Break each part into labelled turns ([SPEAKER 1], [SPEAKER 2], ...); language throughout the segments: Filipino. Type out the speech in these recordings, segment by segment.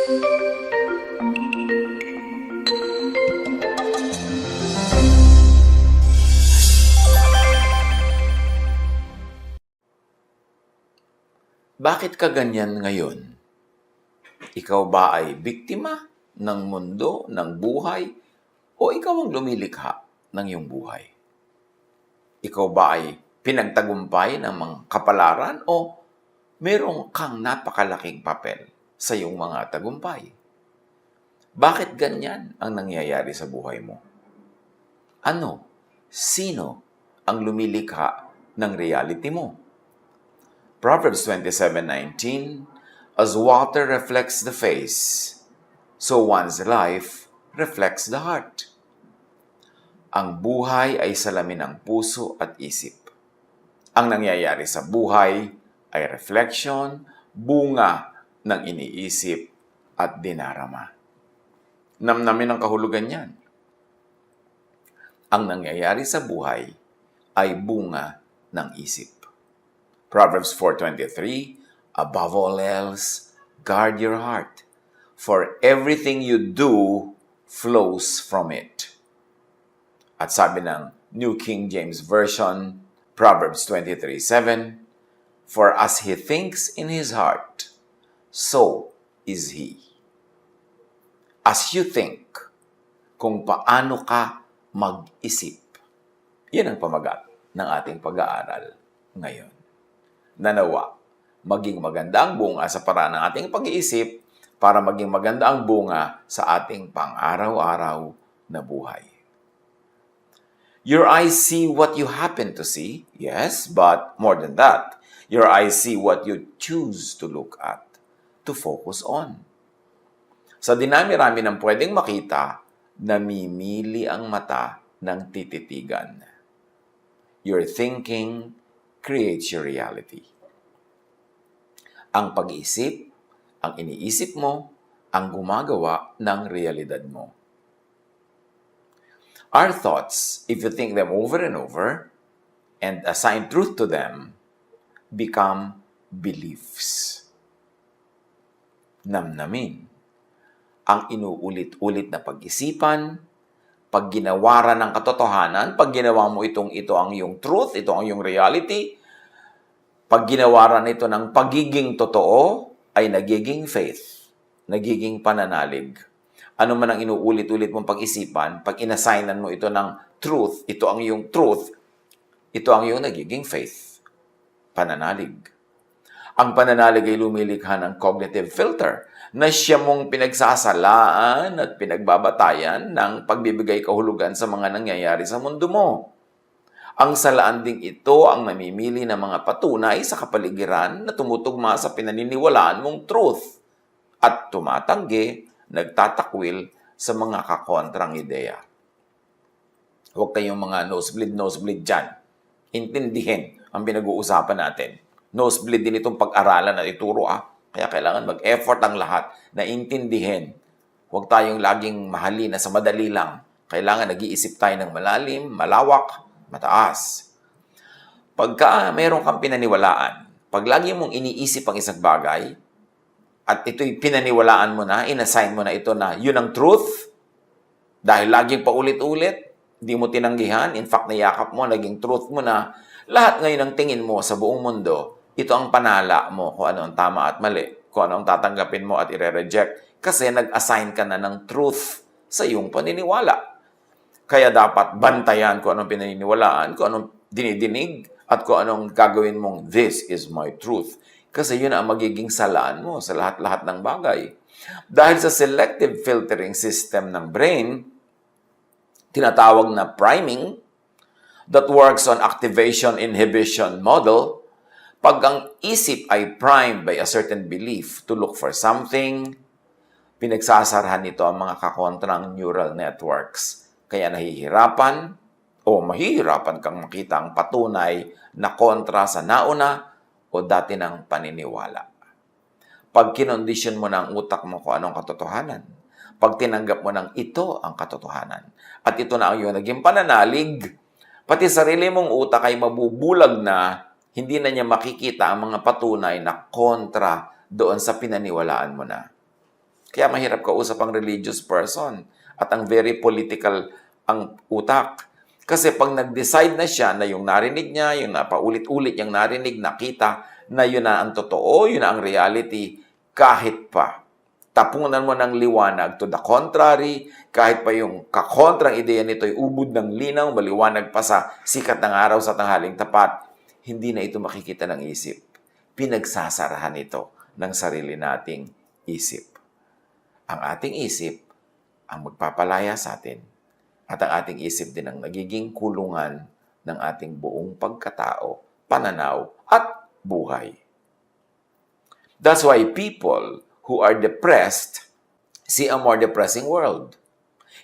[SPEAKER 1] Bakit ka ganyan ngayon? Ikaw ba ay biktima ng mundo, ng buhay, o ikaw ang lumilikha ng iyong buhay? Ikaw ba ay pinagtagumpay ng mga kapalaran o merong kang napakalaking papel sa iyong mga tagumpay? Bakit ganyan ang nangyayari sa buhay mo? Ano? Sino ang lumilikha ng reality mo? Proverbs 27:19, as water reflects the face, so one's life reflects the heart. Ang buhay ay salamin ng puso at isip. Ang nangyayari sa buhay ay reflection, bunga ng iniisip at dinarama. Namnamin ang kahulugan niyan. Ang nangyayari sa buhay ay bunga ng isip. Proverbs 4:23, above all else, guard your heart, for everything you do flows from it. At sabi ng New King James Version, Proverbs 23:7, for as he thinks in his heart, so is he. As you think, kung paano ka mag-isip. Yan ang pamagat ng ating pag-aaral ngayon. Nanawa, maging maganda ang bunga sa paraan ng ating pag-iisip para maging maganda ang bunga sa ating pang-araw-araw na buhay. Your eyes see what you happen to see, yes, but more than that, your eyes see what you choose to look at, to focus on. Sa dinami-rami ng pwedeng makita, namimili ang mata ng tititigan. Your thinking creates your reality. Ang pag-iisip, ang iniisip mo, ang gumagawa ng realidad mo. Our thoughts, if you think them over and over and assign truth to them, become beliefs. Namnamin. Ang inuulit-ulit na pag-isipan, pag ginawaran ng katotohanan, pag ginawa mo ito ang iyong truth, ito ang iyong reality, pag ginawaran ito ng pagiging totoo, ay nagiging faith, nagiging pananalig. Ano man ang inuulit-ulit mong pag-isipan, pag inassignan mo ito ng truth, ito ang iyong truth, ito ang iyong nagiging faith, pananalig. Ang pananalig ay lumilikha ng cognitive filter na siya mong pinagsasalaan at pinagbabatayan ng pagbibigay kahulugan sa mga nangyayari sa mundo mo. Ang salaan ding ito ang namimili ng mga patunay sa kapaligiran na tumutugma sa pinaniniwalaan mong truth at tumatanggi, nagtatakwil sa mga kakontrang ideya. Huwag kayong mga nosebleed dyan. Intindihin ang pinag-uusapan natin. Nosebleed din itong pag-aralan at ituro Kaya kailangan mag-effort ang lahat na intindihin. Huwag tayong laging mahalina sa madali lang. Kailangan nag-iisip tayo ng malalim, malawak, mataas. Pagka mayroon kang pinaniwalaan, pag lagi mong iniisip ang isang bagay, at ito'y pinaniwalaan mo na, inassign mo na ito na yun ang truth, dahil laging paulit-ulit, di mo tinanggihan, in fact, niyakap mo, naging truth mo na, lahat ngayon ang tingin mo sa buong mundo, ito ang panala mo kung ano ang tama at mali, kung ano ang tatanggapin mo at ire-reject, kasi nag-assign ka na ng truth sa iyong paniniwala. Kaya dapat bantayan kung anong pinaniniwalaan, kung anong dinidinig, at kung anong gagawin mong, this is my truth. Kasi yun ang magiging salaan mo sa lahat-lahat ng bagay. Dahil sa selective filtering system ng brain, tinatawag na priming, that works on activation-inhibition model, pag ang isip ay primed by a certain belief to look for something, pinagsasarahan nito ang mga kakontrang neural networks. Kaya mahihirapan kang makita ang patunay na kontra sa nauna o dati ng paniniwala. Pag kinondisyon mo ng utak mo kung anong katotohanan, pag tinanggap mo ng ito ang katotohanan, at ito na ang iyong naging pananalig, pati sarili mong utak ay mabubulag na, hindi na niya makikita ang mga patunay na kontra doon sa pinaniwalaan mo na. Kaya mahirap kausap ang religious person at ang very political ang utak. Kasi pag nag-decide na siya na yung narinig niya, yung napaulit-ulit yung narinig, nakita, na yun na ang totoo, yun na ang reality, kahit pa tapunan mo ng liwanag to the contrary, kahit pa yung kakontrang ideya nito ay ubod ng linaw, maliwanag pa sa sikat ng araw sa tanghaling tapat, hindi na ito makikita ng isip. Pinagsasarahan ito ng sarili nating isip. Ang ating isip ang magpapalaya sa atin at ang ating isip din ang nagiging kulungan ng ating buong pagkatao, pananaw at buhay. That's why people who are depressed see a more depressing world.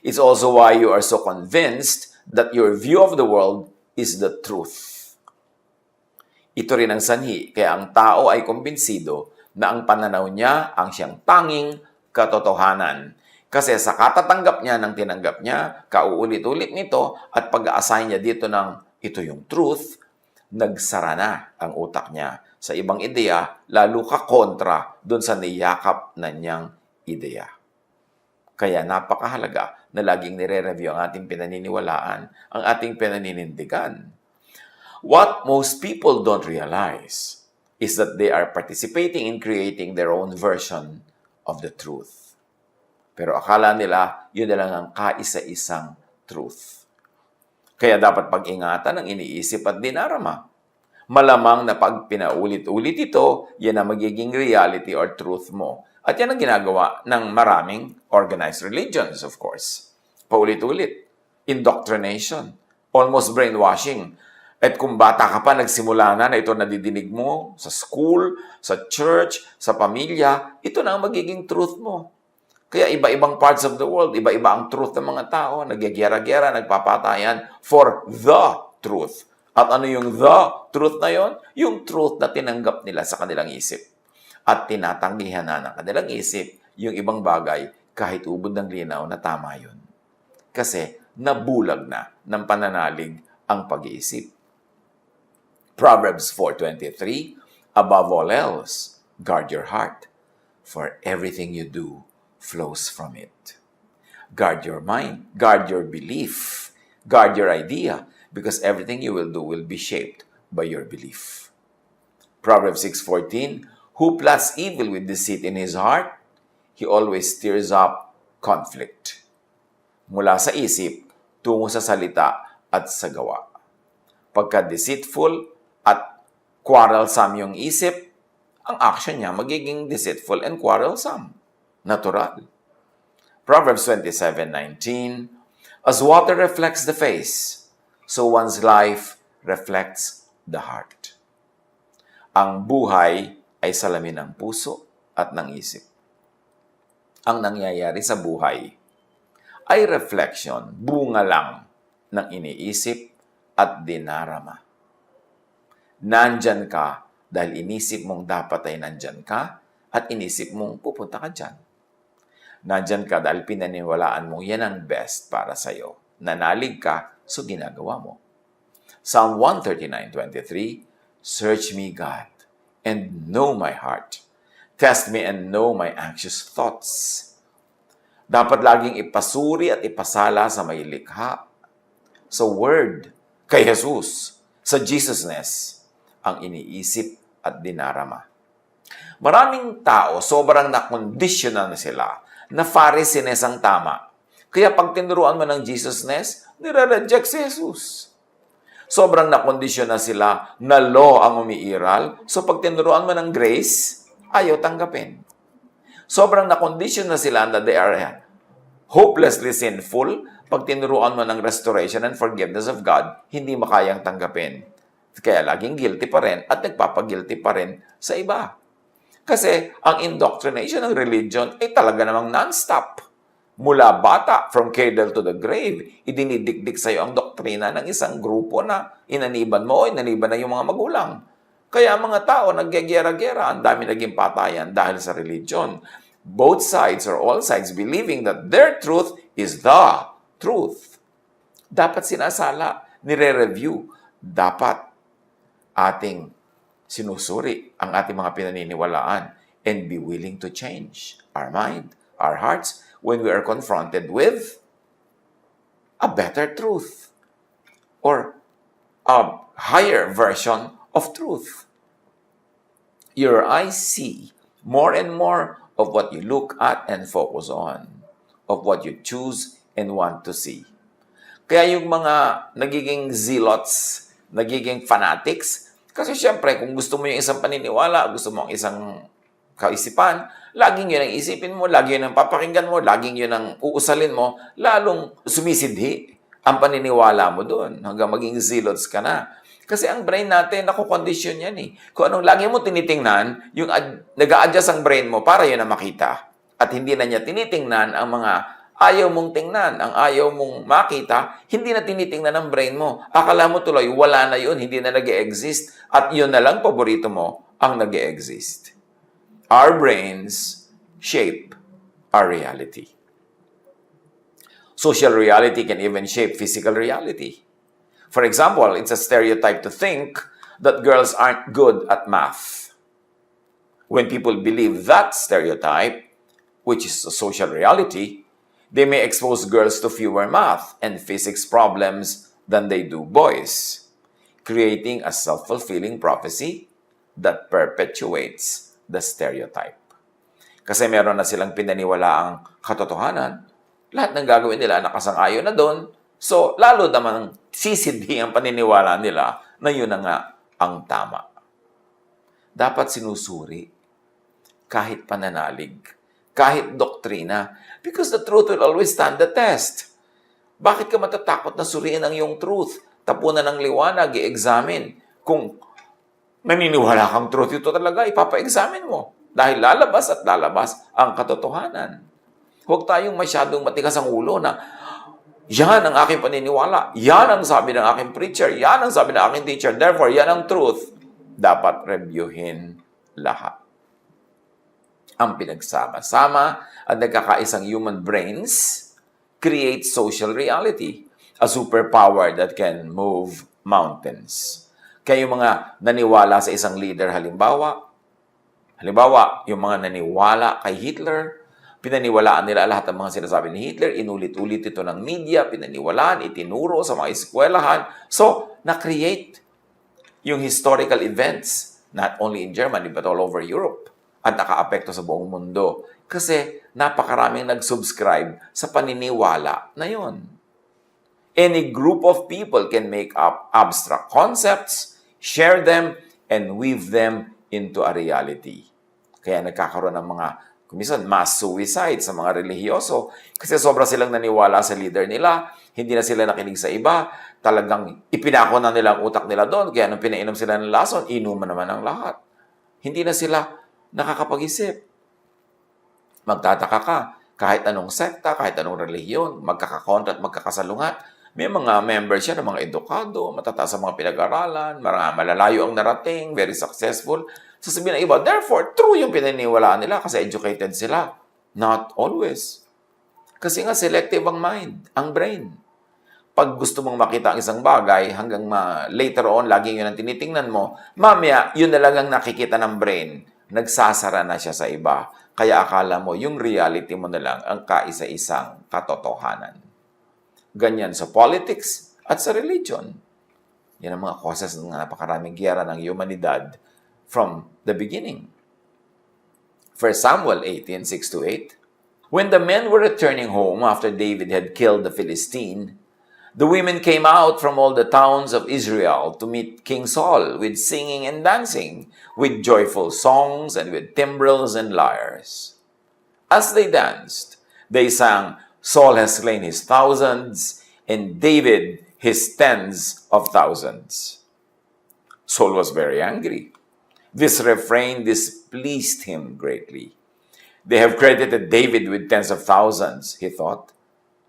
[SPEAKER 1] It's also why you are so convinced that your view of the world is the truth. Ito rin ang sanhi, kaya ang tao ay kumbinsido na ang pananaw niya ang siyang tanging katotohanan. Kasi sa katatanggap niya ng tinanggap niya, kauulit-ulit nito at pag-a-assign niya dito ng ito yung truth, nagsara na ang utak niya sa ibang ideya, lalo ka kontra doon sa niyakap na niyang ideya. Kaya napakahalaga na laging nire-review ang ating pinaniniwalaan, ang ating pinaninindigan. What most people don't realize is that they are participating in creating their own version of the truth. Pero akala nila, yun na lang ang kaisa-isang truth. Kaya dapat pag-ingatan ang iniisip at dinarama. Malamang na pag pinaulit-ulit ito, yan ang magiging reality or truth mo. At yan ang ginagawa ng maraming organized religions, of course. Paulit-ulit. Indoctrination. Almost brainwashing. At kung bata ka pa, nagsimula na ito nadidinig mo sa school, sa church, sa pamilya, ito na ang magiging truth mo. Kaya iba-ibang parts of the world, iba-iba ang truth ng mga tao, nagyagyara-gyara, nagpapatayan for the truth. At ano yung the truth na yon? Yung truth na tinanggap nila sa kanilang isip. At tinatanggihan na ng kanilang isip yung ibang bagay kahit ubod ng linaw na tama yun. Kasi nabulag na ng pananalig ang pag-iisip. Proverbs 4:23, above all else, guard your heart, for everything you do flows from it. Guard your mind, guard your belief, guard your idea, because everything you will do will be shaped by your belief. Proverbs 6:14, who plots evil with deceit in his heart, he always stirs up conflict. Mula sa isip, tungo sa salita at sa gawa. Pagka deceitful at quarrelsome yung isip, ang action niya magiging deceitful and quarrelsome. Natural. Proverbs 27:19, as water reflects the face, so one's life reflects the heart. Ang buhay ay salamin ng puso at ng isip. Ang nangyayari sa buhay ay reflection, bunga lang ng iniisip at dinarama. Nandyan ka dahil inisip mong dapat ay nandyan ka at inisip mong pupunta ka dyan. Nandyan ka dahil pinaniwalaan mong yan ang best para sa'yo. Nanalig ka, so ginagawa mo. Psalm 139:23, search me, God, and know my heart. Test me and know my anxious thoughts. Dapat laging ipasuri at ipasala sa may likha, sa Word, kay Jesus, sa Jesusness, ang iniisip at dinarama. Maraming tao, sobrang nakondisyonan na sila na Pharisees ang tama. Kaya pag tinuruan mo ng Jesusness, nire-reject si Jesus. Sobrang nakondisyon na sila na law ang umiiral. So pag tinuruan mo ng grace, ayaw tanggapin. Sobrang nakondisyon na sila na they are hopelessly sinful. Pag tinuruan mo ng restoration and forgiveness of God, hindi makayang tanggapin. Kaya laging guilty pa rin at nagpapagilty pa rin sa iba. Kasi ang indoctrination ng religion ay talaga namang non-stop. Mula bata, from cradle to the grave, idinidikdik sa iyo ang doktrina ng isang grupo na inaniban mo o inaniban na yung mga magulang. Kaya mga tao nagyagyera-gyera, ang dami naging patayan dahil sa religion. Both sides or all sides believing that their truth is the truth. Dapat sinasala, nire-review. Dapat ating sinusuri ang ating mga pinaniniwalaan and be willing to change our mind, our hearts when we are confronted with a better truth or a higher version of truth. Your eyes see more and more of what you look at and focus on, of what you choose and want to see. Kaya yung mga nagiging zealots, nagiging fanatics, kasi syempre kung gusto mo yung isang paniniwala, gusto mo ang isang kaisipan, laging yun ang isipin mo, laging yun ang papakinggan mo, laging yun ang uusalin mo, lalong sumisidhi ang paniniwala mo doon hanggang maging zealots ka na. Kasi ang brain natin, nakukondisyon yan eh. Kung anong lagi mo tinitingnan, yung nag-a-adjust ang brain mo para yun na makita. At hindi na niya tinitingnan ang mga ayaw mong tingnan, ang ayaw mong makita, hindi na tinitingnan ng brain mo. Akala mo tuloy, wala na yun, hindi na nag-e-exist, at yun na lang paborito mo ang nag-e-exist. Our brains shape our reality. Social reality can even shape physical reality. For example, it's a stereotype to think that girls aren't good at math. When people believe that stereotype, which is a social reality, they may expose girls to fewer math and physics problems than they do boys, creating a self-fulfilling prophecy that perpetuates the stereotype. Kasi meron na silang pinaniwalaang katotohanan, lahat ng gagawin nila nakasang-ayon na doon, so lalo namang sisidhi ang paniniwala nila na yun na nga ang tama. Dapat sinusuri kahit pananalig, kahit doktrina, because the truth will always stand the test. Bakit ka matatakot na suriin ang iyong truth? Tapunan ng liwanag, i-examine. Kung naniniwala kang truth ito talaga, ipapa-examine mo. Dahil lalabas at lalabas ang katotohanan. Huwag tayong masyadong matigas ang ulo na yan ang aking paniniwala, yan ang sabi ng aking preacher, yan ang sabi ng aking teacher, therefore, yan ang truth. Dapat reviewin lahat. Ang pinagsama-sama at nagkakaisang human brains create social reality, a superpower that can move mountains. Kaya yung mga naniwala sa isang leader, halimbawa, yung mga naniwala kay Hitler, pinaniwalaan nila lahat ng mga sinasabi ni Hitler, inulit-ulit ito ng media, pinaniwalaan, itinuro sa mga eskwelahan. So, na-create yung historical events, not only in Germany, but all over Europe. At naka-apekto sa buong mundo. Kasi napakaraming nag-subscribe sa paniniwala na yon. Any group of people can make up abstract concepts, share them, and weave them into a reality. Kaya nagkakaroon ng mga kumisan, mass suicide sa mga relihiyoso. Kasi sobra silang naniwala sa leader nila, hindi na sila nakinig sa iba, talagang ipinako na nila ang utak nila doon, kaya nung pinainom sila ng lason, inuman naman ang lahat. Hindi na sila nakakapag-isip. Magtataka ka, kahit anong sekta, kahit anong relihiyon, magkakakontra at magkakasalungat, may mga members siya ng mga edukado, matataas sa mga pinag-aralan, malalayo ang narating, very successful. Sasabihin ng iba, therefore, true yung pinaniwalaan nila kasi educated sila. Not always. Kasi nga selective ang mind, ang brain. Pag gusto mong makita ang isang bagay, hanggang later on, laging yun ang tinitingnan mo, mamaya, yun na lang ang nakikita ng brain. Nagsasara na siya sa iba. Kaya akala mo, yung reality mo na lang ang kaisa-isang katotohanan. Ganyan sa politics at sa religion. Yan ang mga causes ng napakaraming giyera ng humanidad from the beginning. 1 Samuel 18:6-8. When the men were returning home after David had killed the Philistine, the women came out from all the towns of Israel to meet King Saul with singing and dancing, with joyful songs and with timbrels and lyres. As they danced, they sang, Saul has slain his thousands, and David his tens of thousands. Saul was very angry. This refrain displeased him greatly. They have credited David with tens of thousands, he thought,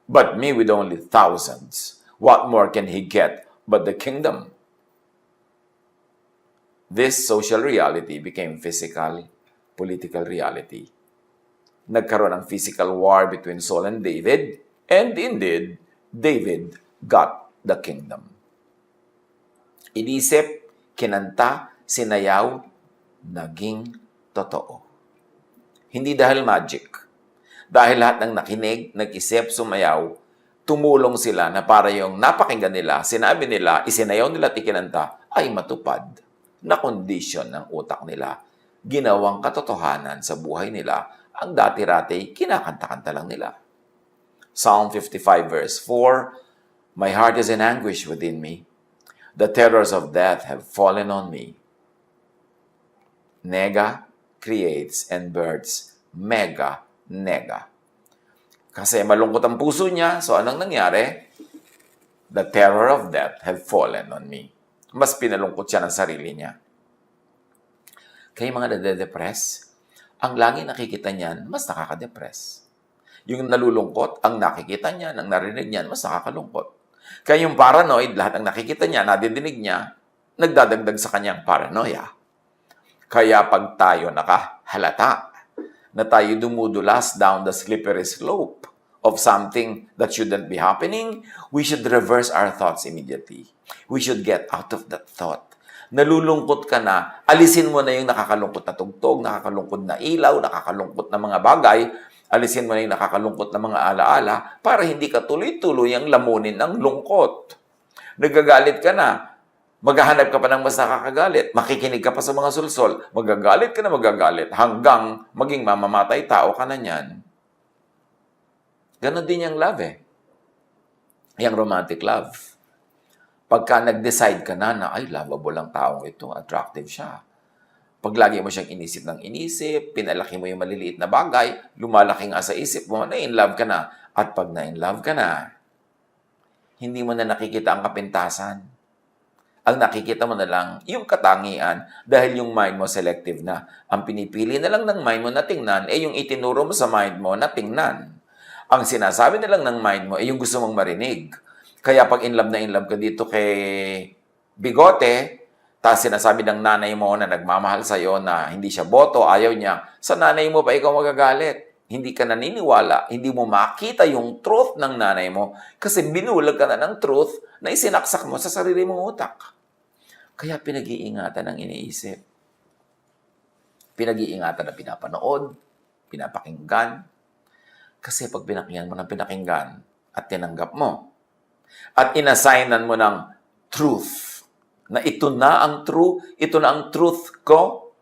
[SPEAKER 1] but me with only thousands. What more can he get but the kingdom? This social reality became physical, political reality. Nagkaroon ng physical war between Saul and David, and indeed, David got the kingdom. Inisip, kinanta, sinayaw, naging totoo. Hindi dahil magic. Dahil lahat ng nakinig, nag-isip, sumayaw, tumulong sila na para yung napakinggan nila, sinabi nila, isinayaw nila at ikinanta, ay matupad na kondisyon ng utak nila. Ginawang katotohanan sa buhay nila ang dati-rati kinakanta-kanta lang nila. Psalm 55 verse 4, my heart is in anguish within me. The terrors of death have fallen on me. Nega creates and births mega nega. Kasi malungkot ang puso niya, so anong nangyari? The terror of death have fallen on me. Mas pinalungkot siya ng sarili niya. Kaya mga nade-depress, ang lagi nakikita niyan, mas nakaka-depress. Yung nalulungkot, ang nakikita niya, ang narinig niyan, mas nakakalungkot. Kaya yung paranoid, lahat ng nakikita niya, nadidinig niya, nagdadagdag sa kanyang paranoia. Kaya pag tayo nakahalata na tayo dumudulas down the slippery slope of something that shouldn't be happening, we should reverse our thoughts immediately. We should get out of that thought. Nalulungkot ka na, alisin mo na yung nakakalungkot na tugtog, nakakalungkot na ilaw, nakakalungkot na mga bagay, alisin mo na yung nakakalungkot na mga alaala para hindi ka tuloy-tuloy ang lamunin ng lungkot. Nagagalit ka na, maghahanap ka pa ng mas nakakagalit, makikinig ka pa sa mga sulsol, magagalit ka na magagalit, hanggang maging mamamatay tao ka na niyan. Ganon din yung love Yung romantic love. Pagka nag-decide ka na ay lovable ang taong ito, attractive siya. Pag lagi mo siyang inisip ng inisip, pinalaki mo yung maliliit na bagay, lumalaki nga sa isip mo, na-in-love ka na. At pag na-in-love ka na, hindi mo na nakikita ang kapintasan. Ang nakikita mo na lang yung katangian dahil yung mind mo selective na. Ang pinipili na lang ng mind mo na tingnan yung itinuro mo sa mind mo na tingnan. Ang sinasabi na lang ng mind mo yung gusto mong marinig. Kaya pag in love ka dito kay Bigote, tapos sinasabi ng nanay mo na nagmamahal sa'yo na hindi siya boto, ayaw niya, sa nanay mo pa ikaw magagalit. Hindi ka naniniwala, hindi mo makita yung truth ng nanay mo kasi binulag ka na ng truth na isinaksak mo sa sarili mong utak. Kaya pinag-iingatan ang iniisip. Pinag-iingatan na pinapanood, pinapakinggan. Kasi pag pinakinggan mo ng pinakinggan at tinanggap mo, at inassignan mo ng truth, na ito na ang truth ko,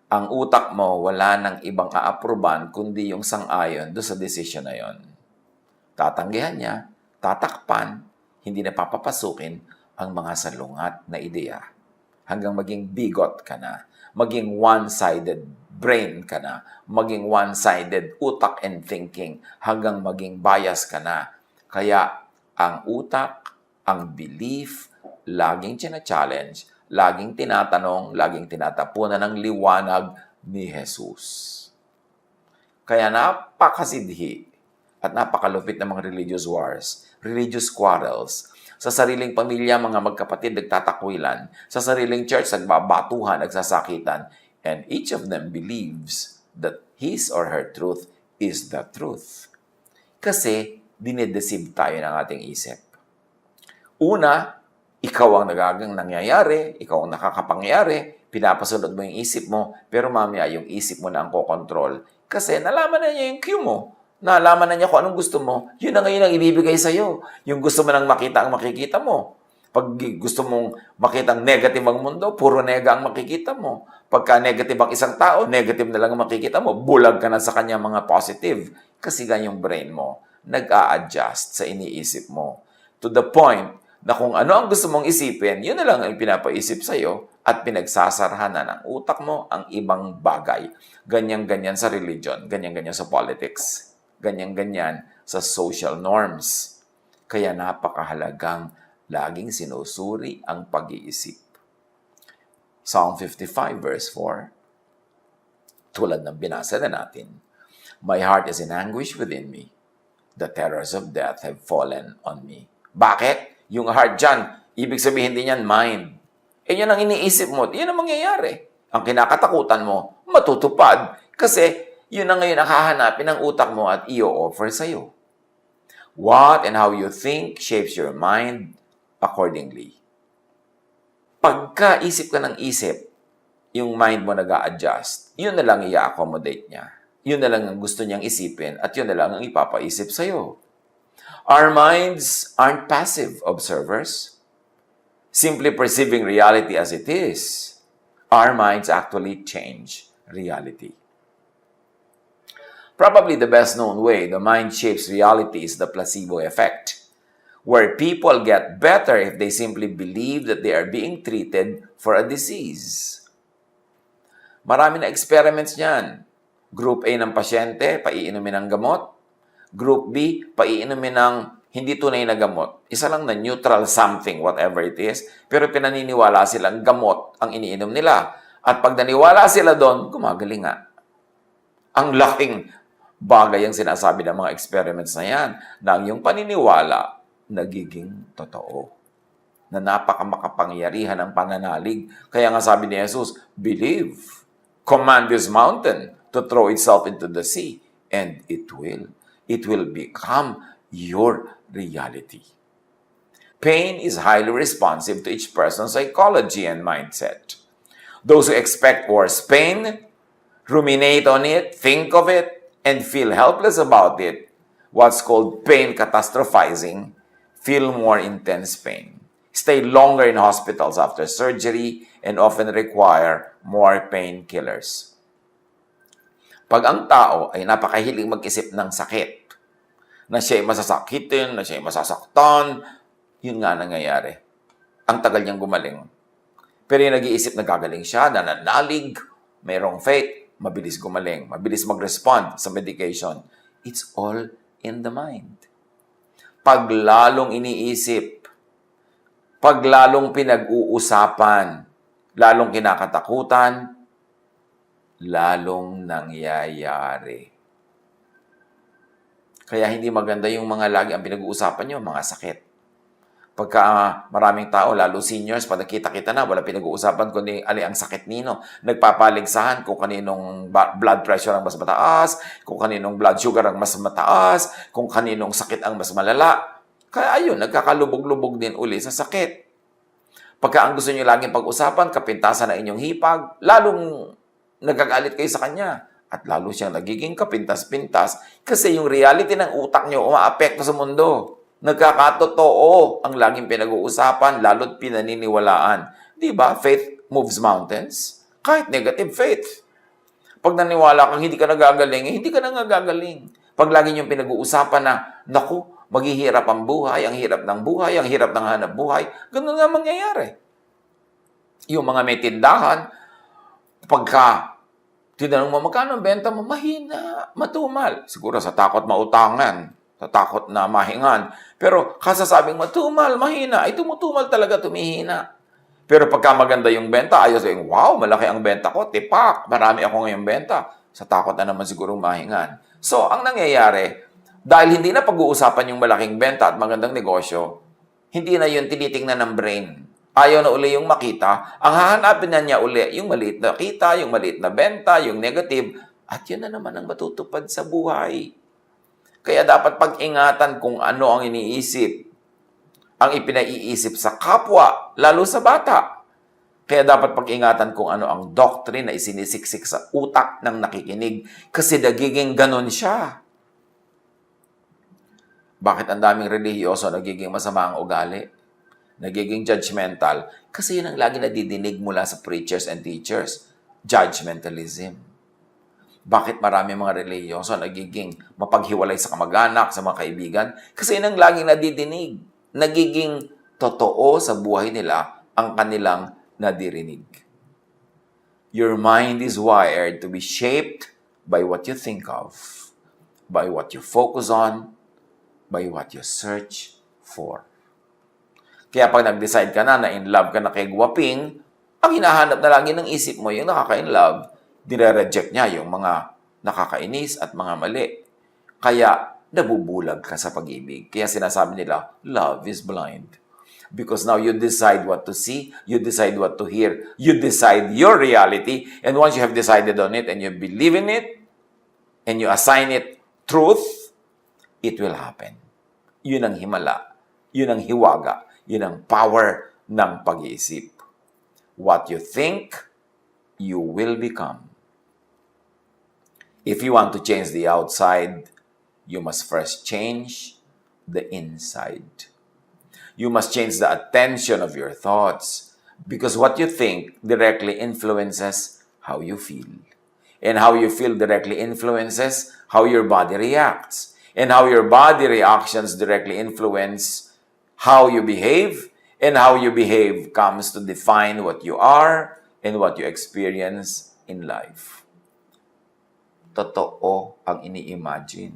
[SPEAKER 1] ang utak mo, wala nang ibang aaproban kundi yung sang-ayon doon sa decision na yon. Tatanggihan niya, tatakpan, hindi na papapasukin ang mga salungat na ideya. Hanggang maging bigot ka na, maging one-sided brain ka na, maging one-sided utak and thinking, hanggang maging bias ka na. Kaya ang utak, ang belief, laging challenge, laging tinatanong, laging tinatapunan ng liwanag ni Jesus. Kaya napakasidhi at napakalupit ng mga religious wars, religious quarrels. Sa sariling pamilya, mga magkapatid nagtatakwilan. Sa sariling church, nagbabatuhan, nagsasakitan. And each of them believes that his or her truth is the truth. Kasi dinedeceive tayo ng ating isip. Una, ikaw ang nangyayari, ikaw ang nakakapangyari, pinapasunod mo yung isip mo, pero mamaya yung isip mo na ang kokontrol. Kasi nalaman na niya yung cue mo. Nalaman na niya kung anong gusto mo. Yun na ngayon ang ibibigay sa'yo. Yung gusto mo nang makita ang makikita mo. Pag gusto mong makita ang negative ang mundo, puro nega ang makikita mo. Pagka negative ang isang tao, negative na lang ang makikita mo. Bulag ka na sa kanya mga positive. Kasi ganyang brain mo, nag-a-adjust sa iniisip mo. To the point na kung ano ang gusto mong isipin, yun na lang ang pinapaisip sa'yo at pinagsasarahan na ng utak mo ang ibang bagay. Ganyan-ganyan sa religion, ganyan-ganyan sa politics, ganyan-ganyan sa social norms. Kaya napakahalagang laging sinusuri ang pag-iisip. Psalm 55 verse 4, tulad ng binasa na natin, my heart is in anguish within me. The terrors of death have fallen on me. Bakit? Yung heart dyan, ibig sabihin din yan, mind. Yan ang iniisip mo, yan ang mangyayari. Ang kinakatakutan mo, matutupad. Kasi yun ang ngayon nakahanapin ng utak mo at i-offer sa'yo. What and how you think shapes your mind accordingly. Pagka isip ka ng isip, yung mind mo nag-a-adjust, yun na lang i-accommodate niya. Yun na lang ang gusto niyang isipin at yun na lang ang ipapaisip sa'yo. Our minds aren't passive observers, simply perceiving reality as it is. Our minds actually change reality. Probably the best known way the mind shapes reality is the placebo effect, where people get better if they simply believe that they are being treated for a disease. Marami na experiments niyan. Group A ng pasyente, paiinumin ng gamot. Group B, paiinumin ng hindi tunay na gamot. Isa lang na neutral something, whatever it is, pero pinaniniwala silang gamot ang iniinom nila. At pag naniwala sila doon, gumagaling nga. Ang laking bagay ang sinasabi ng mga experiments na yan, na ang iyong paniniwala nagiging totoo. Na napakamakapangyarihan ang pananalig. Kaya nga sabi ni Jesus, believe, command this mountain to throw itself into the sea, and it will. It will become your reality. Pain is highly responsive to each person's psychology and mindset. Those who expect worse pain, ruminate on it, think of it, and feel helpless about it, what's called pain catastrophizing, feel more intense pain, stay longer in hospitals after surgery, and often require more painkillers. Pag ang tao ay napakahiling mag-isip ng sakit, na siya ay masasakitin, na siya ay masasaktan, yun nga nangyayari. Ang tagal niyang gumaling. Pero yung nag-iisip na gagaling siya, nananalig, mayroong faith, mabilis gumaling, mabilis mag-respond sa medication. It's all in the mind. Pag lalong iniisip, pag lalong pinag-uusapan, lalong kinakatakutan, lalong nangyayari. Kaya hindi maganda yung mga lagi ang pinag-uusapan nyo, mga sakit. Pagka maraming tao, lalo seniors, pag nakita-kita na, wala pinag-uusapan kundi ali ang sakit nino. Nagpapaligsahan kung kaninong blood pressure ang mas mataas, kung kaninong blood sugar ang mas mataas, kung kaninong sakit ang mas malala. Kaya ayun, nagkakalubog-lubog din uli sa sakit. Pagka ang gusto nyo laging pag-usapan, kapintasan na inyong hipag, lalong nagagalit kayo sa kanya. At lalo siyang nagiging kapintas-pintas kasi yung reality ng utak nyo umaapekto sa mundo. Nagkakatotoo ang laging pinag-uusapan, lalo't pinaniniwalaan. Di ba? Faith moves mountains. Kahit negative faith. Pag naniwala kang hindi ka nagagaling, hindi ka nagagaling. Pag lagi niyong pinag-uusapan na, naku, maghihirap ang buhay, ang hirap ng buhay, ang hirap ng hanap buhay, ganun nga mangyayari. Yung mga may tindahan, pagka tinanong mo, magkano ang benta mo? Mahina, matumal. Siguro sa takot mautangan, sa takot na mahingan. Pero kasasabing matumal, mahina, ay tumutumal talaga, tumihina. Pero pagka maganda yung benta, ayaw sabihin, wow, malaki ang benta ko, tipak, marami ako ngayong benta. Sa takot na naman siguro mahingan. So, ang nangyayari, dahil hindi na pag-uusapan yung malaking benta at magandang negosyo, hindi na yun tinitingnan ng brain. Ayaw na uli yung makita, ang hahanapin na niya uli yung maliit na kita, yung maliit na benta, yung negative, at yun na naman ang matutupad sa buhay. Kaya dapat pag-ingatan kung ano ang iniisip, ang ipinaiisip sa kapwa, lalo sa bata. Kaya dapat pag-ingatan kung ano ang doctrine na isinisiksik sa utak ng nakikinig, kasi nagiging ganon siya. Bakit ang daming relihiyoso nagiging masama ang ugali? Nagiging judgmental, kasi yun ang lagi nadidinig mula sa preachers and teachers. Judgmentalism. Bakit marami mga relihiyoso nagiging mapaghiwalay sa kamag-anak, sa mga kaibigan? Kasi yun ang laging nadidinig. Nagiging totoo sa buhay nila ang kanilang nadirinig. Your mind is wired to be shaped by what you think of, by what you focus on, by what you search for. Kaya pag nag-decide ka na in love ka na kay Guwaping, ang hinahanap na lagi ng isip mo yung nakaka-in love, dire-reject niya yung mga nakakainis at mga mali. Kaya nabubulag ka sa pag-ibig. Kaya sinasabi nila, love is blind. Because now you decide what to see, you decide what to hear, you decide your reality, and once you have decided on it and you believe in it, and you assign it truth, it will happen. Yun ang himala, yun ang hiwaga, yun ang power ng pag-iisip. What you think, you will become. If you want to change the outside, you must first change the inside. You must change the attention of your thoughts because what you think directly influences how you feel. And how you feel directly influences how your body reacts. And how your body reactions directly influence how you behave. And how you behave comes to define what you are and what you experience in life. Totoo ang ini-imagine.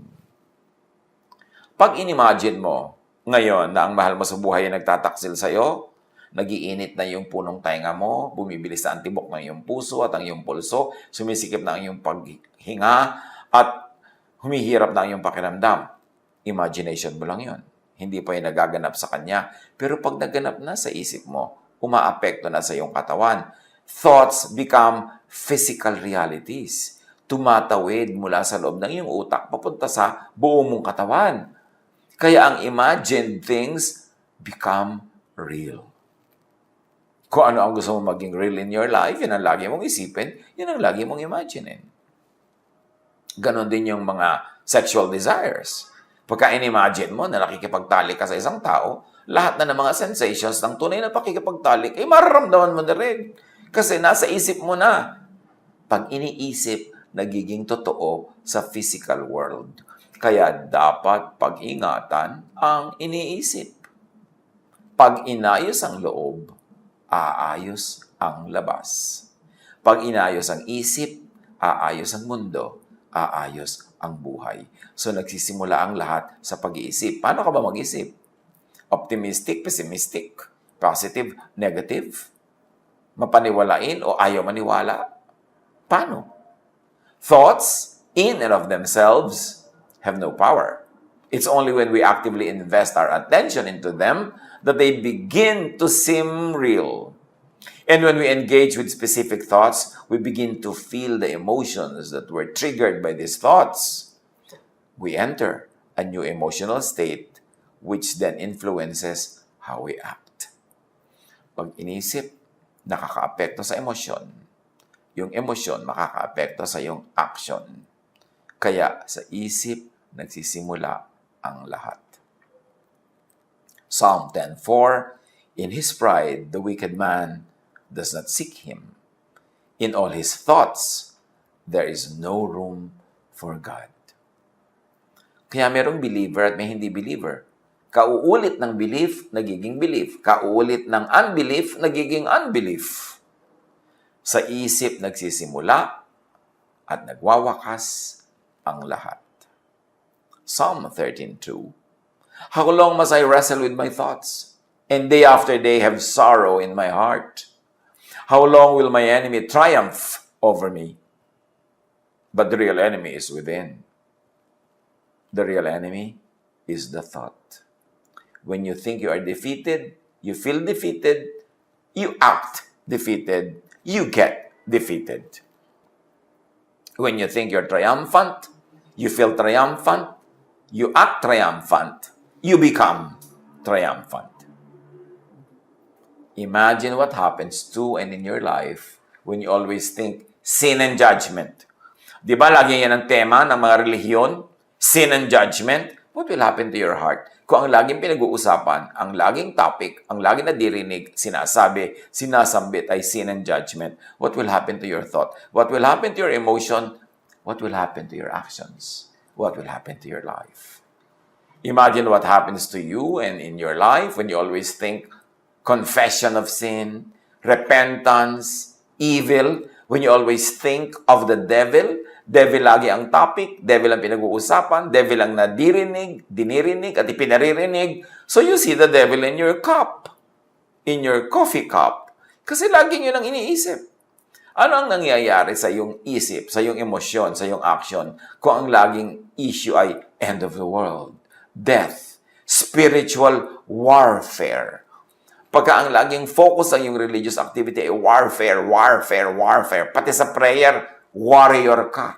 [SPEAKER 1] Pag in-imagine mo ngayon na ang mahal mo sa buhay ay nagtataksil sa'yo, nagiinit na yung punong tainga mo, bumibilis na ang tibok ng iyong puso at ang iyong pulso, sumisikip na ang iyong paghinga, at humihirap na ang iyong pakiramdam. Imagination mo lang yon. Hindi pa yung nagaganap sa kanya. Pero pag naganap na sa isip mo, umaapekto na sa iyong katawan. Thoughts become physical realities. Tumatawid mula sa loob ng iyong utak papunta sa buong mong katawan. Kaya ang imagined things become real. Kung ano ang gusto mong maging real in your life, yun ang lagi mong isipin, yun ang lagi mong imaginin. Ganon din yung mga sexual desires. Pagka in-imagine mo na nakikipagtalik ka sa isang tao, lahat na ng mga sensations ng tunay na pakikipagtalik, mararamdaman mo na rin. Kasi nasa isip mo na. Pag iniisip, nagiging totoo sa physical world. Kaya dapat pag-ingatan ang iniisip. Pag inayos ang loob, aayos ang labas. Pag inayos ang isip, aayos ang mundo, aayos ang buhay. So nagsisimula ang lahat sa pag-iisip. Paano ka ba mag-isip? Optimistic, pessimistic, positive, negative? Mapaniwalain o ayaw maniwala? Paano? Thoughts, in and of themselves, have no power. It's only when we actively invest our attention into them that they begin to seem real. And when we engage with specific thoughts, we begin to feel the emotions that were triggered by these thoughts. We enter a new emotional state which then influences how we act. Pag inisip, nakakaapekto sa emosyon. Yung emosyon makakaapekto sa yung action. Kaya sa isip, nagsisimula ang lahat. Psalm 10:4, in his pride, the wicked man does not seek him. In all his thoughts, there is no room for God. Kaya merong believer at may hindi believer. Kauulit ng belief, nagiging belief. Kauulit ng unbelief, nagiging unbelief. Sa isip nagsisimula at nagwawakas ang lahat. Psalm 13:2. How long must I wrestle with my thoughts, and day after day have sorrow in my heart? How long will my enemy triumph over me? But the real enemy is within. The real enemy is the thought. When you think you are defeated, you feel defeated, you act defeated, you get defeated. When you think you're triumphant, you feel triumphant, you act triumphant, you become triumphant. Imagine what happens to and in your life when you always think sin and judgment. Di ba lagi yan ang tema ng mga relihiyon? Sin and judgment. What will happen to your heart? Kung ang laging pinag-uusapan, ang laging topic, ang laging nadirinig, sinasabi, sinasambit ay sin and judgment, what will happen to your thought? What will happen to your emotion? What will happen to your actions? What will happen to your life? Imagine what happens to you and in your life when you always think confession of sin, repentance, evil, when you always think of the devil lagi ang topic, devil ang pinag-uusapan, devil ang dinirinig, at ipinaririnig. So you see the devil in your cup, in your coffee cup. Kasi lagi yun ang iniisip. Ano ang nangyayari sa iyong isip, sa iyong emosyon, sa iyong action, kung ang laging issue ay end of the world, death, spiritual warfare? Pagka ang laging focus ang iyong religious activity ay warfare, pati sa prayer, warrior ka.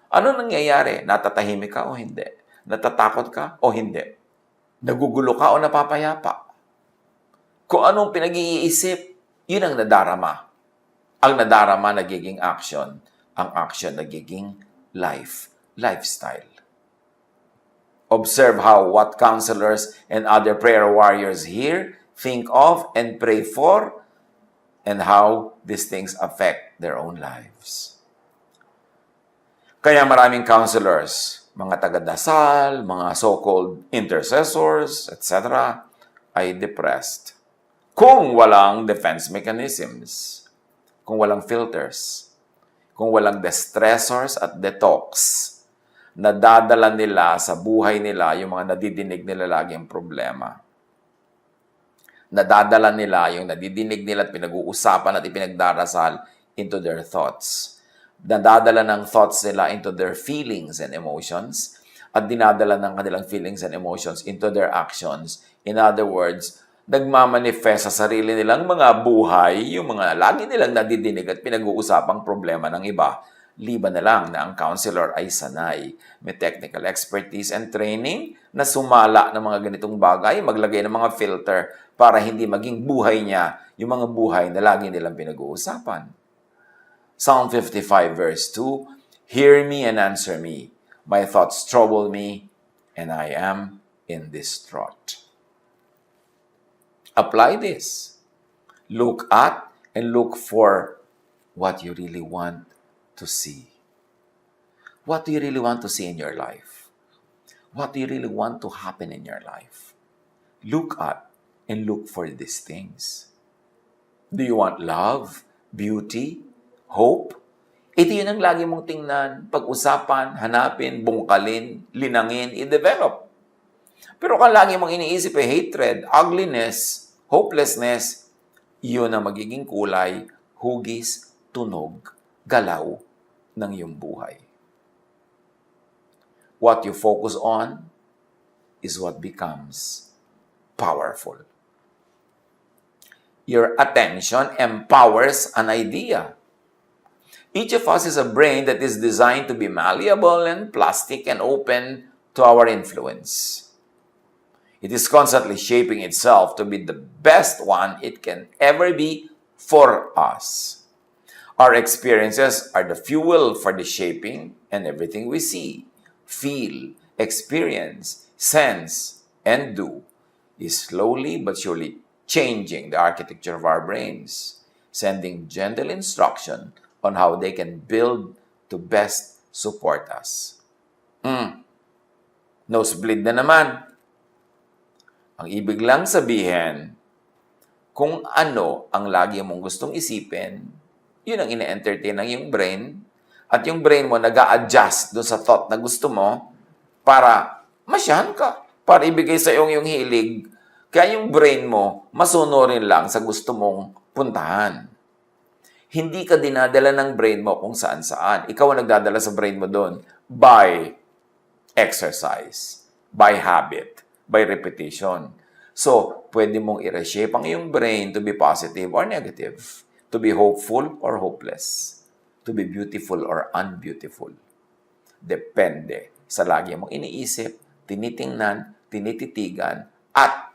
[SPEAKER 1] Ano nangyayari? Natatahimik ka o hindi? Natatakot ka o hindi? Nagugulo ka o napapayapa? Kung anong pinag-iisip, yun ang nadarama. Ang nadarama nagiging action. Ang action nagiging lifestyle. Observe what counselors and other prayer warriors hear, think of, and pray for, and how these things affect their own lives. Kaya maraming counselors, mga taga-dasal, mga so-called intercessors, etc., ay depressed. Kung walang defense mechanisms, kung walang filters, kung walang distressors at detox, nadadala nila sa buhay nila yung mga nadidinig nila laging problema. Nadadala nila yung nadidinig nila at pinag-uusapan at ipinagdarasal into their thoughts. Nadadala ng thoughts nila into their feelings and emotions at dinadala ng kanilang feelings and emotions into their actions. In other words, nagmamanifest sa sarili nilang mga buhay yung mga lagi nilang nadidinig at pinag-uusapang problema ng iba. Liban na lang na ang counselor ay sanay, may technical expertise and training na sumala ng mga ganitong bagay, maglagay ng mga filter para hindi maging buhay niya yung mga buhay na lagi nilang pinag-uusapan. Psalm 55 verse 2, Hear me and answer me. My thoughts trouble me, and I am in distraught. Apply this. Look at and look for what you really want to see. What do you really want to see in your life? What do you really want to happen in your life? Look at and look for these things. Do you want love, beauty, hope? Ito yun ang lagi mong tingnan, pag-usapan, hanapin, bungkalin, linangin, i-develop. Pero kung lagi mong iniisip ay hatred, ugliness, hopelessness, yun ang magiging kulay, hugis, tunog, galaw ng iyong buhay. What you focus on is what becomes powerful. Your attention empowers an idea. Each of us is a brain that is designed to be malleable and plastic and open to our influence. It is constantly shaping itself to be the best one it can ever be for us. Our experiences are the fuel for the shaping, and everything we see, feel, experience, sense, and do is slowly but surely changing the architecture of our brains, sending gentle instruction on how they can build to best support us. Nosebleed na naman. Ang ibig lang sabihin, kung ano ang lagi mong gustong isipin, yun ang ine-entertain ng iyong brain, at yung brain mo nag-a-adjust doon sa thought na gusto mo para masyahan ka, para ibigay sa iyong hilig. Kaya yung brain mo, masunurin lang sa gusto mong puntahan. Hindi ka dinadala ng brain mo kung saan-saan. Ikaw ang nagdadala sa brain mo doon by exercise, by habit, by repetition. So, pwede mong i-reshape ang iyong brain to be positive or negative, to be hopeful or hopeless, to be beautiful or unbeautiful. Depende sa lagi mong iniisip, tinitingnan, tinititigan, at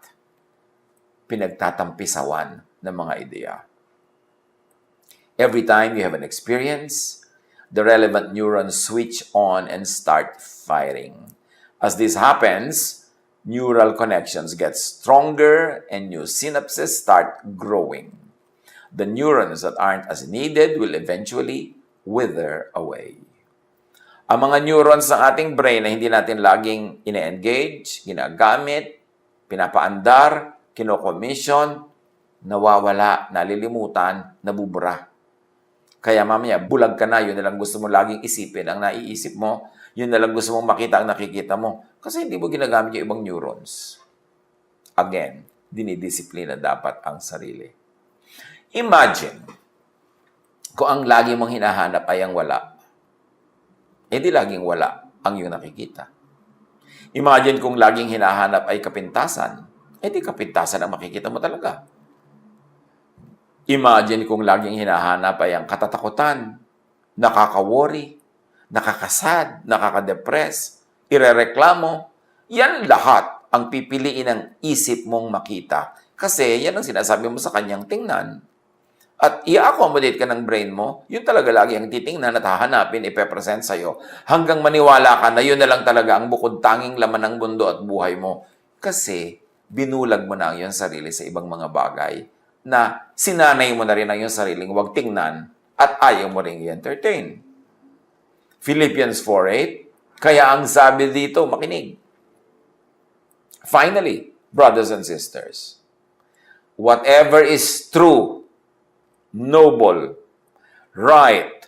[SPEAKER 1] pinagtatampisawan ng mga ideya. Every time you have an experience, the relevant neurons switch on and start firing. As this happens, neural connections get stronger and new synapses start growing. The neurons that aren't as needed will eventually wither away. Ang mga neurons ng ating brain na hindi natin laging ine-engage, ginagamit, pinapaandar, kino-commission, nawawala, nalilimutan, nabubura. Kaya mamaya, bulag ka na, yun na lang gusto mo laging isipin ang naiisip mo, yun na lang gusto mong makita ang nakikita mo. Kasi hindi mo ginagamit yung ibang neurons. Again, dinidisiplina dapat ang sarili. Imagine, kung ang lagi mong hinahanap ay ang wala, edi laging wala ang iyong nakikita. Imagine kung laging hinahanap ay kapintasan, edi kapintasan ang makikita mo talaga. Imagine kung laging hinahanap ay ang katatakutan, nakaka-worry, nakakasad, nakaka-depress, irereklamo. Yan lahat ang pipiliin ng isip mong makita. Kasi yan ang sinasabi mo sa kanyang tingnan. at i-accommodate ka ng brain mo, yun talaga lagi ang titingnan at hahanapin, ipepresent sa'yo, hanggang maniwala ka na yun na lang talaga ang bukod tanging laman ng mundo at buhay mo. Kasi, binulag mo na ang iyong sarili sa ibang mga bagay na sinanay mo na rin ang iyong sariling huwag tingnan at ayaw mo rin i-entertain. Philippians 4:8, kaya ang sabi dito, makinig. Finally, brothers and sisters, whatever is true, noble, right,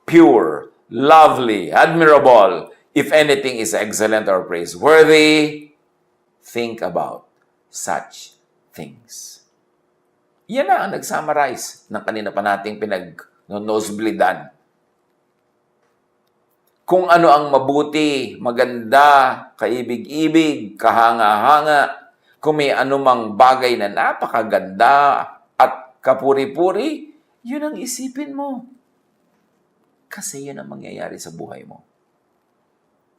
[SPEAKER 1] pure, lovely, admirable, if anything is excellent or praiseworthy, think about such things. Yan na ang nag-summarize ng kanina pa nating pinag-nosebleedan. Kung ano ang mabuti, maganda, kaibig-ibig, kahanga-hanga, kung may anumang bagay na napakaganda at kapuri-puri, yun ang isipin mo. Kasi yun ang mangyayari sa buhay mo.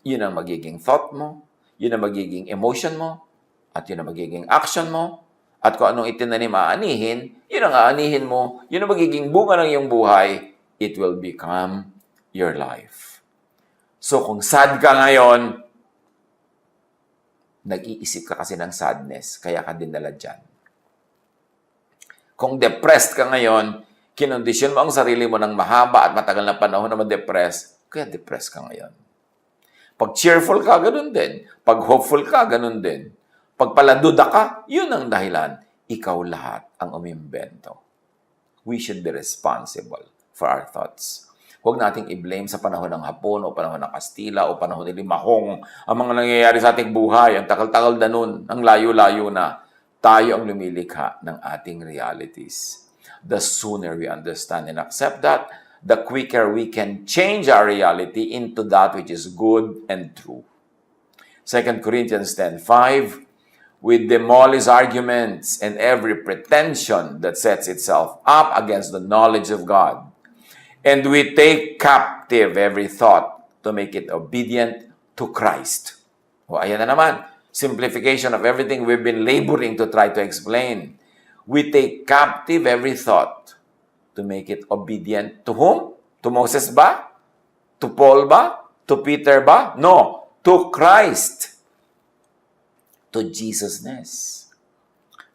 [SPEAKER 1] Yun ang magiging thought mo, yun ang magiging emotion mo, at yun ang magiging action mo, at kung anong itinanim aanihin, yun ang aanihin mo, yun ang magiging bunga ng iyong buhay, it will become your life. So kung sad ka ngayon, nag-iisip ka kasi ng sadness, kaya ka dinala dyan. Kung depressed ka ngayon, kinondisyon mo ang sarili mo ng mahaba at matagal na panahon na ma-depress, kaya depressed ka ngayon. Pag cheerful ka, ganun din. Pag hopeful ka, ganun din. Pag paladuda ka, yun ang dahilan. Ikaw lahat ang umimbento. We should be responsible for our thoughts. Huwag nating i-blame sa panahon ng Hapon o panahon ng Kastila o panahon ni Limahong ang mga nangyayari sa ating buhay. Ang takal-takal na nun, ang layo-layo na. Tayo ang lumilikha ng ating realities. The sooner we understand and accept that, the quicker we can change our reality into that which is good and true. 2 Corinthians 10:5, we demolish arguments and every pretension that sets itself up against the knowledge of God. And we take captive every thought to make it obedient to Christ. O ayan na naman, simplification of everything we've been laboring to try to explain. We take captive every thought to make it obedient to whom? To Moses ba? To Paul ba? To Peter ba? No, to Christ. To Jesus-ness.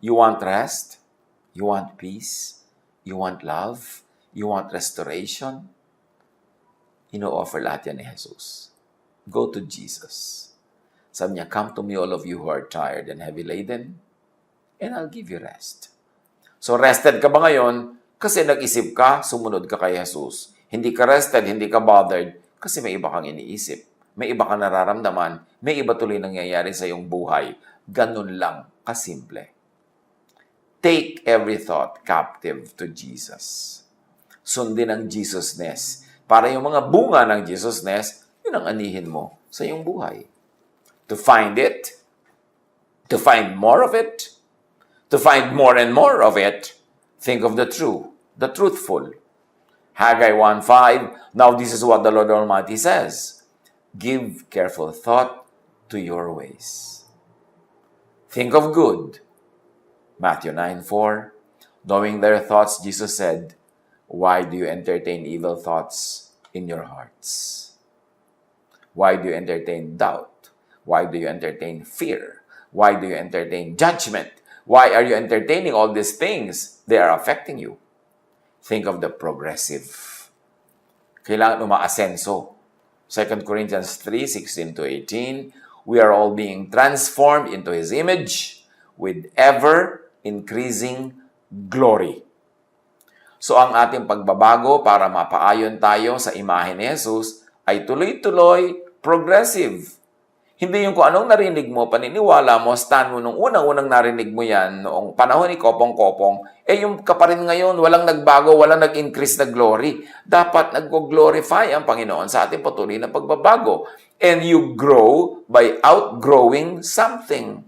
[SPEAKER 1] You want rest? You want peace? You want love? You want restoration? Ino-offer lahat yan ni Jesus. Go to Jesus. Sabi niya, come to me all of you who are tired and heavy laden, and I'll give you rest. So rested ka ba ngayon? Kasi nag-isip ka, sumunod ka kay Jesus. Hindi ka rested, hindi ka bothered, kasi may iba kang iniisip. May iba kang nararamdaman, may iba tuloy nangyayari sa iyong buhay. Ganun lang, kasimple. Take every thought captive to Jesus. Sundin ang Jesus-ness. Para yung mga bunga ng Jesus-ness, yun ang anihin mo sa iyong buhay. To find it, to find more of it, to find more and more of it, think of the true, the truthful. Haggai 1:5, now this is what the Lord Almighty says, give careful thought to your ways. Think of good. Matthew 9:4, knowing their thoughts, Jesus said, why do you entertain evil thoughts in your hearts? Why do you entertain doubt? Why do you entertain fear? Why do you entertain judgment? Why are you entertaining all these things? They are affecting you. Think of the progressive. Kailangan umaasenso. 2 Corinthians 3:16-18, we are all being transformed into His image with ever-increasing glory. So ang ating pagbabago para mapaayon tayo sa imahe ni Jesus ay tuloy-tuloy, progressive. Hindi yung kung anong narinig mo, paniniwala mo, stand mo nung unang-unang narinig mo yan, noong panahon ni Kopong-Kopong, yung ka pa rin ngayon, walang nagbago, walang nag-increase na glory. Dapat nag-glorify ang Panginoon sa ating patuloy na pagbabago. And you grow by outgrowing something.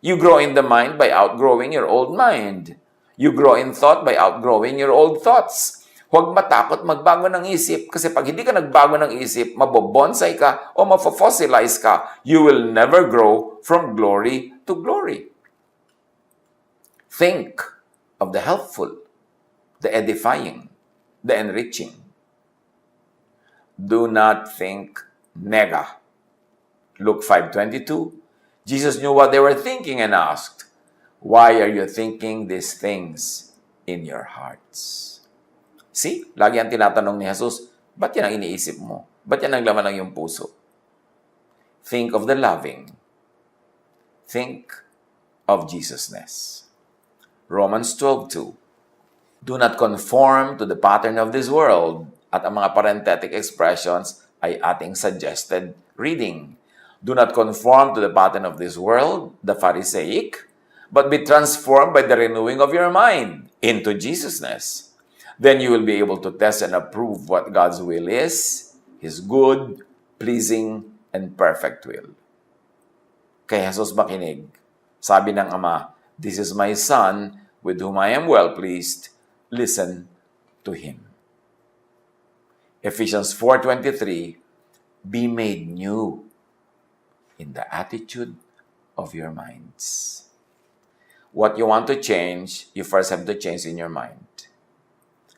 [SPEAKER 1] You grow in the mind by outgrowing your old mind. You grow in thought by outgrowing your old thoughts. Huwag matakot magbago ng isip kasi pag hindi ka nagbago ng isip, mabobonsai ka o mafofossilize ka, you will never grow from glory to glory. Think of the helpful. the edifying, the enriching. Do not think nega. Luke 5:22. Jesus knew what they were thinking and asked, "Why are you thinking these things in your hearts?" See, lagi ang tinatanong ni Jesus, ba't yan ang iniisip mo? Ba't yan ang laman ng iyong puso? Think of the loving. Think of Jesusness. Romans 12:2. Do not conform to the pattern of this world. At ang mga parenthetic expressions ay ating suggested reading. Do not conform to the pattern of this world, the Pharisaic, but be transformed by the renewing of your mind into Jesusness. Then you will be able to test and approve what God's will is, His good, pleasing, and perfect will. Kay Jesus makinig. Sabi ng Ama, "This is my Son, with whom I am well pleased. Listen to Him." Ephesians 4:23, be made new in the attitude of your minds. What you want to change, you first have to change in your mind.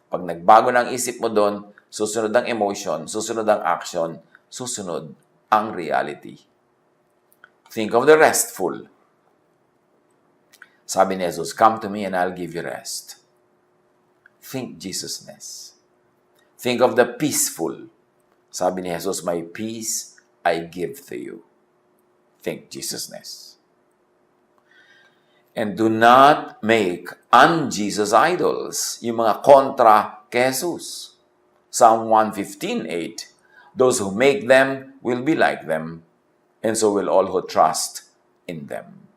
[SPEAKER 1] Pag nagbago ng isip mo doon, susunod ang emotion, susunod ang action, susunod ang reality. Think of the restful. Sabi ni Jesus, "Come to me and I'll give you rest." Think Jesusness. Think of the peaceful. Sabi ni Jesus, "My peace I give to you." Think Jesusness. And do not make un-Jesus idols, yung mga kontra kay Jesus. Psalm 115:8, those who make them will be like them, and so will all who trust in them.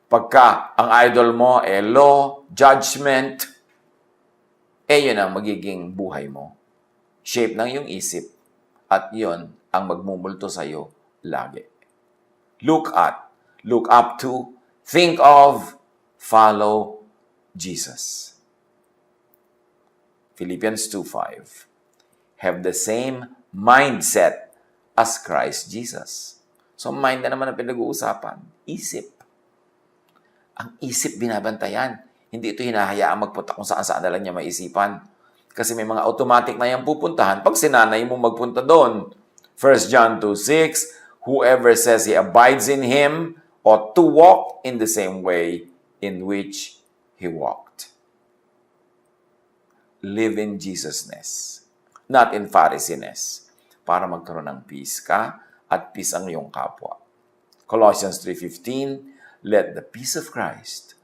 [SPEAKER 1] Pagka ang idol mo ay law, judgment, yun ang magiging buhay mo. Shape ng iyong isip, at yun ang magmumulto sa'yo lagi. Look up to, think of, follow Jesus. Philippians 2:5. Have the same mindset as Christ Jesus. So mind na naman ang pinag-uusapan. Isip. Ang isip binabantayan. Hindi ito hinahayaan magpunta kung saan-saan na lang niya maisipan. Kasi may mga automatic na yung pupuntahan pag sinanay mo magpunta doon. 1 John 2:6, whoever says he abides in Him ought to walk in the same way in which He walked. Live in Jesusness, not in Pharisiness, para magkaroon ng peace ka at peace ang iyong kapwa. Colossians 3:15, let the peace of Christ